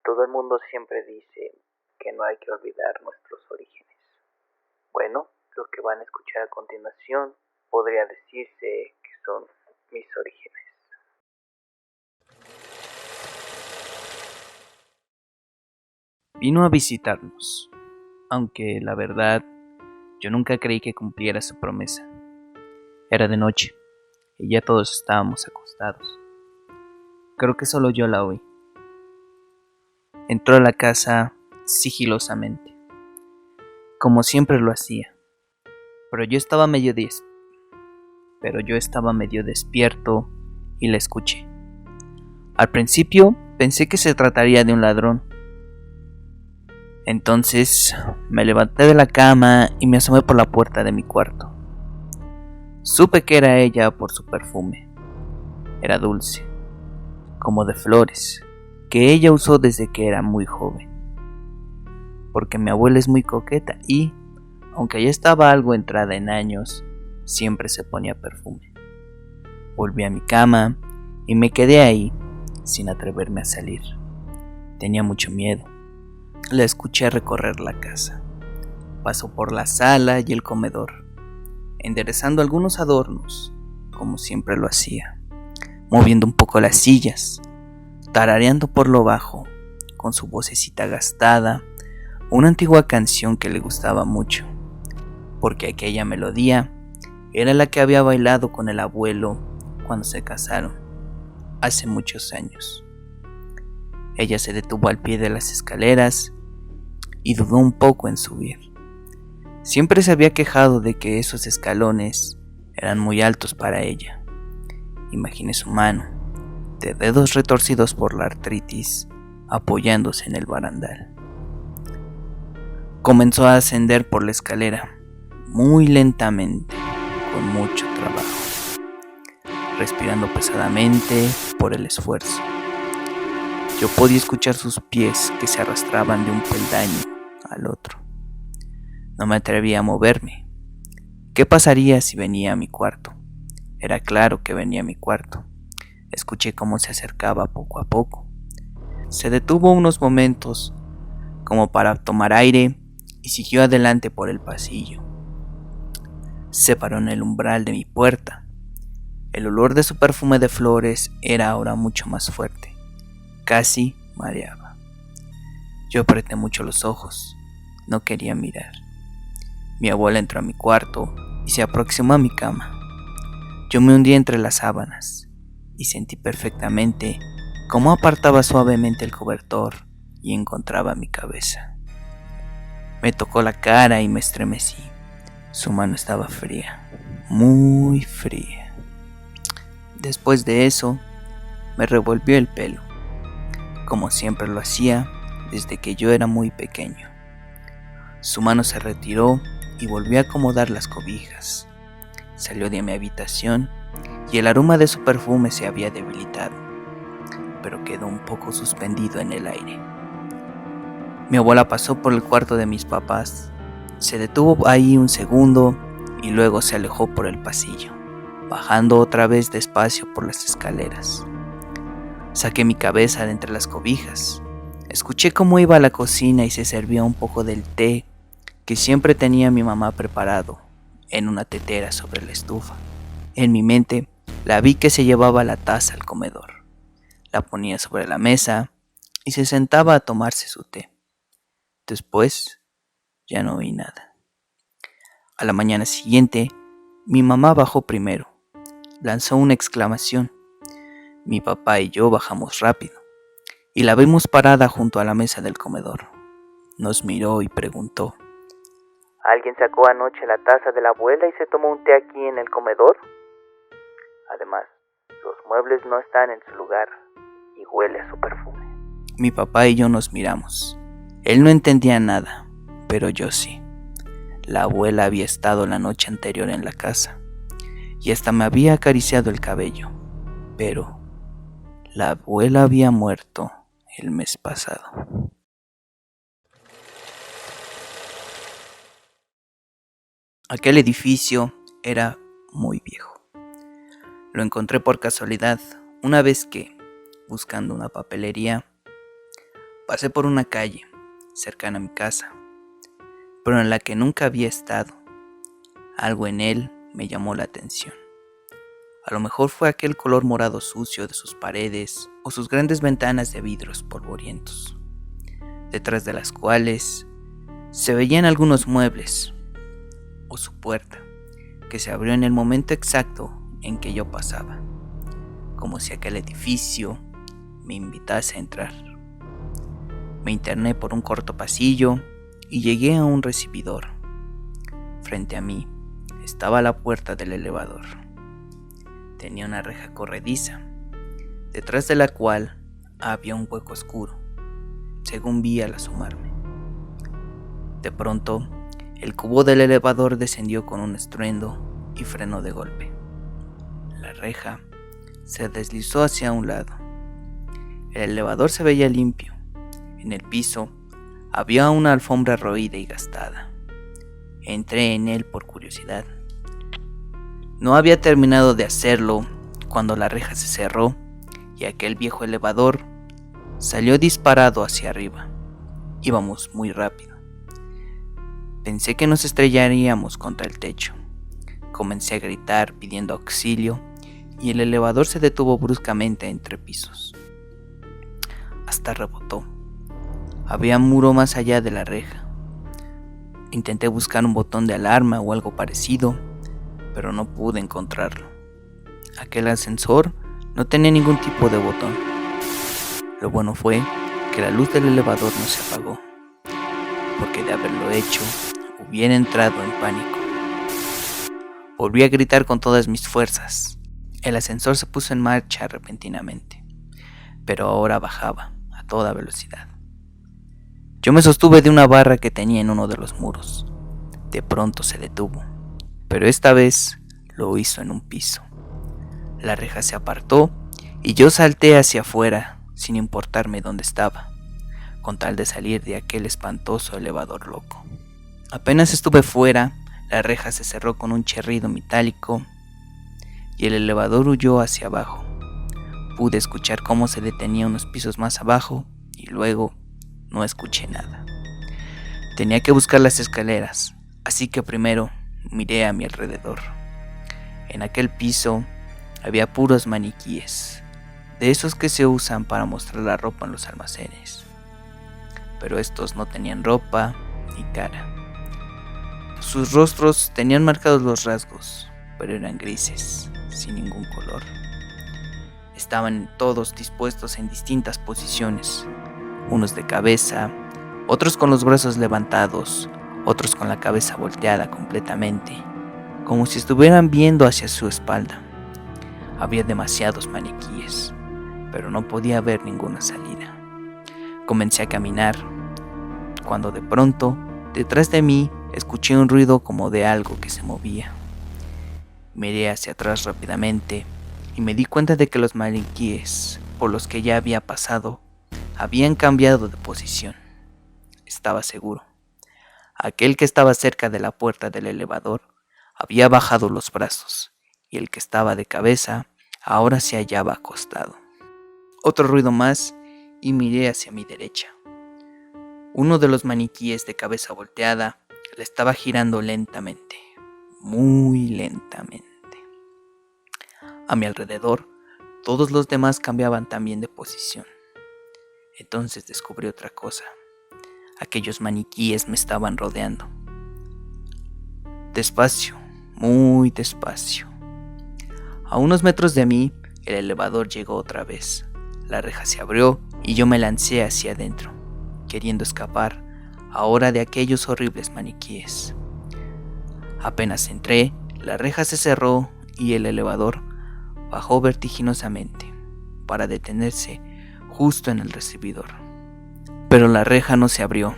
Todo el mundo siempre dice que no hay que olvidar nuestros orígenes. Bueno, lo que van a escuchar a continuación podría decirse que son mis orígenes. Vino a visitarnos, aunque la verdad yo nunca creí que cumpliera su promesa. Era de noche y ya todos estábamos acostados. Creo que solo yo la oí. Entró a la casa sigilosamente, como siempre lo hacía, pero yo estaba medio despierto y la escuché. Al principio pensé que se trataría de un ladrón. Entonces me levanté de la cama y me asomé por la puerta de mi cuarto. Supe que era ella por su perfume. Era dulce, como de flores, que ella usó desde que era muy joven. Porque mi abuela es muy coqueta y, aunque ya estaba algo entrada en años, siempre se ponía perfume. Volví a mi cama y me quedé ahí, sin atreverme a salir. Tenía mucho miedo. La escuché recorrer la casa. Pasó por la sala y el comedor, enderezando algunos adornos, como siempre lo hacía, moviendo un poco las sillas, tarareando por lo bajo, con su vocecita gastada, una antigua canción que le gustaba mucho, porque aquella melodía era la que había bailado con el abuelo cuando se casaron, hace muchos años. Ella se detuvo al pie de las escaleras y dudó un poco en subir. Siempre se había quejado de que esos escalones eran muy altos para ella. Imaginé su mano, de dedos retorcidos por la artritis, apoyándose en el barandal. Comenzó a ascender por la escalera, muy lentamente, con mucho trabajo, respirando pesadamente por el esfuerzo. Yo podía escuchar sus pies que se arrastraban de un peldaño al otro. No me atrevía a moverme. ¿Qué pasaría si venía a mi cuarto? Era claro que venía a mi cuarto. Escuché cómo se acercaba poco a poco. Se detuvo unos momentos como para tomar aire y siguió adelante por el pasillo. Se paró en el umbral de mi puerta. El olor de su perfume de flores era ahora mucho más fuerte. Casi mareaba. Yo apreté mucho los ojos. No quería mirar. Mi abuela entró a mi cuarto y se aproximó a mi cama. Yo me hundí entre las sábanas y sentí perfectamente cómo apartaba suavemente el cobertor y encontraba mi cabeza. Me tocó la cara y me estremecí. Su mano estaba fría, muy fría. Después de eso, me revolvió el pelo, como siempre lo hacía desde que yo era muy pequeño. Su mano se retiró y volvió a acomodar las cobijas. Salió de mi habitación y el aroma de su perfume se había debilitado, pero quedó un poco suspendido en el aire. Mi abuela pasó por el cuarto de mis papás, se detuvo ahí un segundo y luego se alejó por el pasillo, bajando otra vez despacio por las escaleras. Saqué mi cabeza de entre las cobijas. Escuché cómo iba a la cocina y se servía un poco del té que siempre tenía mi mamá preparado en una tetera sobre la estufa. En mi mente la vi que se llevaba la taza al comedor, la ponía sobre la mesa y se sentaba a tomarse su té. Después ya no oí nada. A la mañana siguiente, mi mamá bajó primero. Lanzó una exclamación. Mi papá y yo bajamos rápido y la vimos parada junto a la mesa del comedor. Nos miró y preguntó: ¿Alguien sacó anoche la taza de la abuela y se tomó un té aquí en el comedor? Además, los muebles no están en su lugar y huele a su perfume. Mi papá y yo nos miramos. Él no entendía nada, pero yo sí. La abuela había estado la noche anterior en la casa y hasta me había acariciado el cabello, pero la abuela había muerto el mes pasado. Aquel edificio era muy viejo. Lo encontré por casualidad una vez que, buscando una papelería, Pasé por una calle cercana a mi casa, pero en la que nunca había estado. Algo en él me llamó la atención. A lo mejor fue aquel color morado sucio de sus paredes o sus grandes ventanas de vidrios polvorientos, detrás de las cuales se veían algunos muebles, o su puerta, que se abrió en el momento exacto en que yo pasaba, como si aquel edificio me invitase a entrar. Me interné por un corto pasillo y llegué a un recibidor. Frente a mí estaba la puerta del elevador. Tenía una reja corrediza, detrás de la cual había un hueco oscuro, según vi al asomarme. De pronto, el cubo del elevador descendió con un estruendo y frenó de golpe. La reja se deslizó hacia un lado. El elevador se veía limpio. En el piso había una alfombra roída y gastada. Entré en él por curiosidad. No había terminado de hacerlo cuando la reja se cerró y aquel viejo elevador salió disparado hacia arriba. Íbamos muy rápido. Pensé que nos estrellaríamos contra el techo. Comencé a gritar pidiendo auxilio y el elevador se detuvo bruscamente entre pisos. Hasta rebotó. Había un muro más allá de la reja. Intenté buscar un botón de alarma o algo parecido, pero no pude encontrarlo. Aquel ascensor no tenía ningún tipo de botón. Lo bueno fue que la luz del elevador no se apagó, porque de haberlo hecho, hubiera entrado en pánico. Volví a gritar con todas mis fuerzas. El ascensor se puso en marcha repentinamente, pero ahora bajaba a toda velocidad. Yo me sostuve de una barra que tenía en uno de los muros. De pronto se detuvo, pero esta vez lo hizo en un piso. La reja se apartó y yo salté hacia afuera sin importarme dónde estaba, con tal de salir de aquel espantoso elevador loco. Apenas estuve fuera, la reja se cerró con un chirrido metálico y el elevador huyó hacia abajo. Pude escuchar cómo se detenía unos pisos más abajo y luego no escuché nada. Tenía que buscar las escaleras, así que primero miré a mi alrededor. En aquel piso había puros maniquíes, de esos que se usan para mostrar la ropa en los almacenes. Pero estos no tenían ropa ni cara. Sus rostros tenían marcados los rasgos, pero eran grises, sin ningún color. Estaban todos dispuestos en distintas posiciones, unos de cabeza, otros con los brazos levantados, otros con la cabeza volteada completamente, como si estuvieran viendo hacia su espalda. Había demasiados maniquíes, pero no podía ver ninguna salida. Comencé a caminar, cuando de pronto, detrás de mí, escuché un ruido como de algo que se movía. Miré hacia atrás rápidamente y me di cuenta de que los maniquíes por los que ya había pasado habían cambiado de posición. Estaba seguro. Aquel que estaba cerca de la puerta del elevador había bajado los brazos y el que estaba de cabeza ahora se hallaba acostado. Otro ruido más y miré hacia mi derecha. Uno de los maniquíes de cabeza volteada le estaba girando lentamente, muy lentamente. A mi alrededor, todos los demás cambiaban también de posición. Entonces descubrí otra cosa. Aquellos maniquíes me estaban rodeando. Despacio, muy despacio. A unos metros de mí, el elevador llegó otra vez. La reja se abrió y yo me lancé hacia adentro, queriendo escapar ahora de aquellos horribles maniquíes. Apenas entré, la reja se cerró y el elevador bajó vertiginosamente para detenerse justo en el recibidor. Pero la reja no se abrió.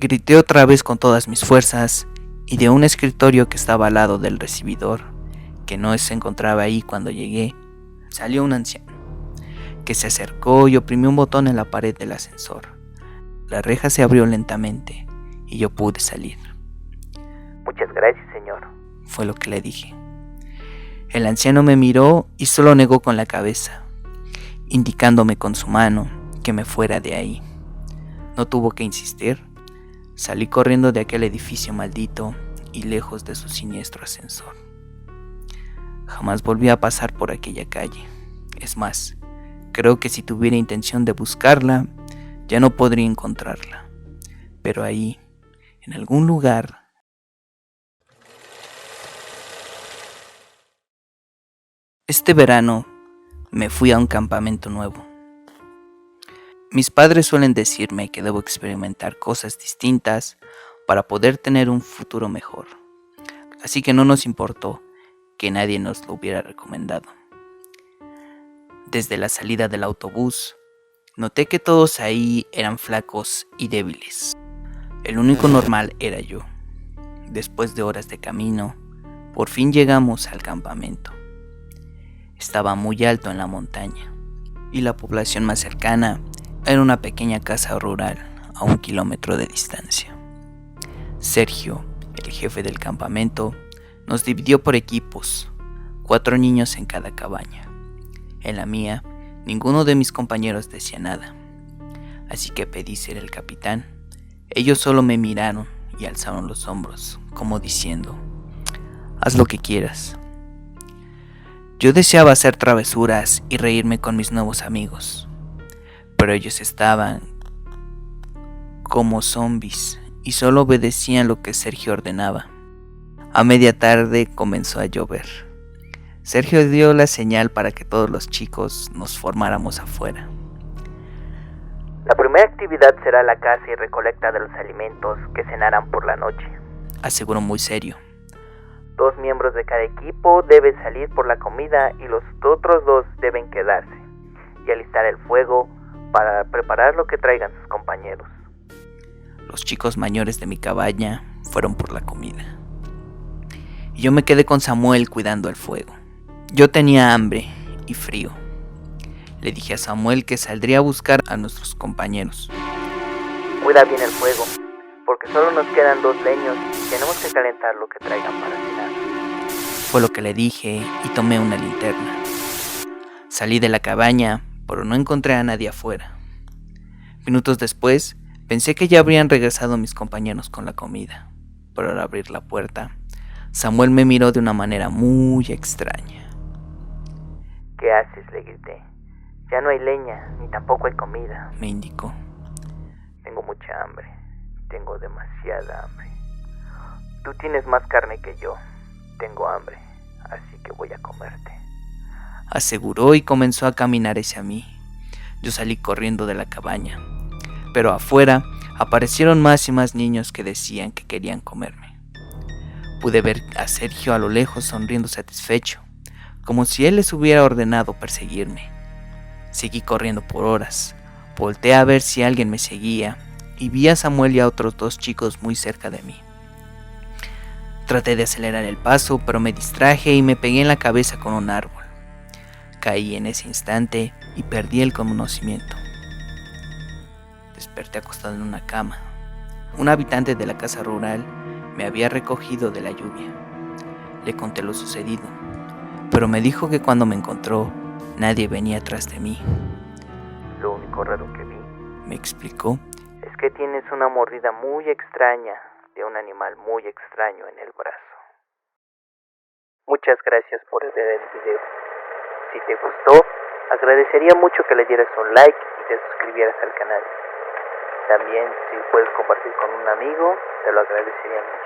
Grité otra vez con todas mis fuerzas y de un escritorio que estaba al lado del recibidor, que no se encontraba ahí cuando llegué, salió un anciano, que se acercó y oprimió un botón en la pared del ascensor. La reja se abrió lentamente y yo pude salir. Muchas gracias, señor, fue lo que le dije. El anciano me miró y solo negó con la cabeza, indicándome con su mano que me fuera de ahí. No tuvo que insistir. Salí corriendo de aquel edificio maldito y lejos de su siniestro ascensor. Jamás volví a pasar por aquella calle. Es más, creo que si tuviera intención de buscarla, ya no podría encontrarla. Pero ahí, en algún lugar, este verano me fui a un campamento nuevo. Mis padres suelen decirme que debo experimentar cosas distintas para poder tener un futuro mejor. Así que no nos importó que nadie nos lo hubiera recomendado. Desde la salida del autobús, noté que todos ahí eran flacos y débiles. El único normal era yo. Después de horas de camino, por fin llegamos al campamento. Estaba muy alto en la montaña y la población más cercana era una pequeña casa rural a 1 kilómetro de distancia. Sergio, el jefe del campamento, nos dividió por equipos, 4 niños en cada cabaña. En la mía, ninguno de mis compañeros decía nada, así que pedí ser el capitán. Ellos solo me miraron y alzaron los hombros, como diciendo: haz lo que quieras. Yo deseaba hacer travesuras y reírme con mis nuevos amigos, pero ellos estaban como zombies y solo obedecían lo que Sergio ordenaba. A media tarde comenzó a llover. Sergio dio la señal para que todos los chicos nos formáramos afuera. La primera actividad será la caza y recolecta de los alimentos que cenarán por la noche, aseguró muy serio. 2 miembros de cada equipo deben salir por la comida y los otros 2 deben quedarse y alistar el fuego para preparar lo que traigan sus compañeros. Los chicos mayores de mi cabaña fueron por la comida y yo me quedé con Samuel cuidando el fuego. Yo tenía hambre y frío. Le dije a Samuel que saldría a buscar a nuestros compañeros. Cuida bien el fuego, porque solo nos quedan 2 leños y tenemos que calentar lo que traigan para cenar. Fue lo que le dije y tomé una linterna. Salí de la cabaña, pero no encontré a nadie afuera. Minutos después, pensé que ya habrían regresado mis compañeros con la comida, pero al abrir la puerta, Samuel me miró de una manera muy extraña. ¿Qué haces?, le grité. Ya no hay leña, ni tampoco hay comida, me indicó. Tengo mucha hambre, tengo demasiada hambre. Tú tienes más carne que yo, tengo hambre, así que voy a comerte, aseguró y comenzó a caminar hacia mí. Yo salí corriendo de la cabaña, pero afuera aparecieron más y más niños que decían que querían comerme. Pude ver a Sergio a lo lejos sonriendo satisfecho, como si él les hubiera ordenado perseguirme. Seguí corriendo por horas. Volteé a ver si alguien me seguía y vi a Samuel y a otros 2 chicos muy cerca de mí. Traté de acelerar el paso, pero me distraje y me pegué en la cabeza con un árbol. Caí en ese instante y perdí el conocimiento. Desperté acostado en una cama. Un habitante de la casa rural me había recogido de la lluvia. Le conté lo sucedido, pero me dijo que cuando me encontró, nadie venía atrás de mí. Lo único raro que vi, me explicó, es que tienes una mordida muy extraña de un animal muy extraño en el brazo. Muchas gracias por ver el video. Si te gustó, agradecería mucho que le dieras un like y te suscribieras al canal. También, si puedes compartir con un amigo, te lo agradecería mucho.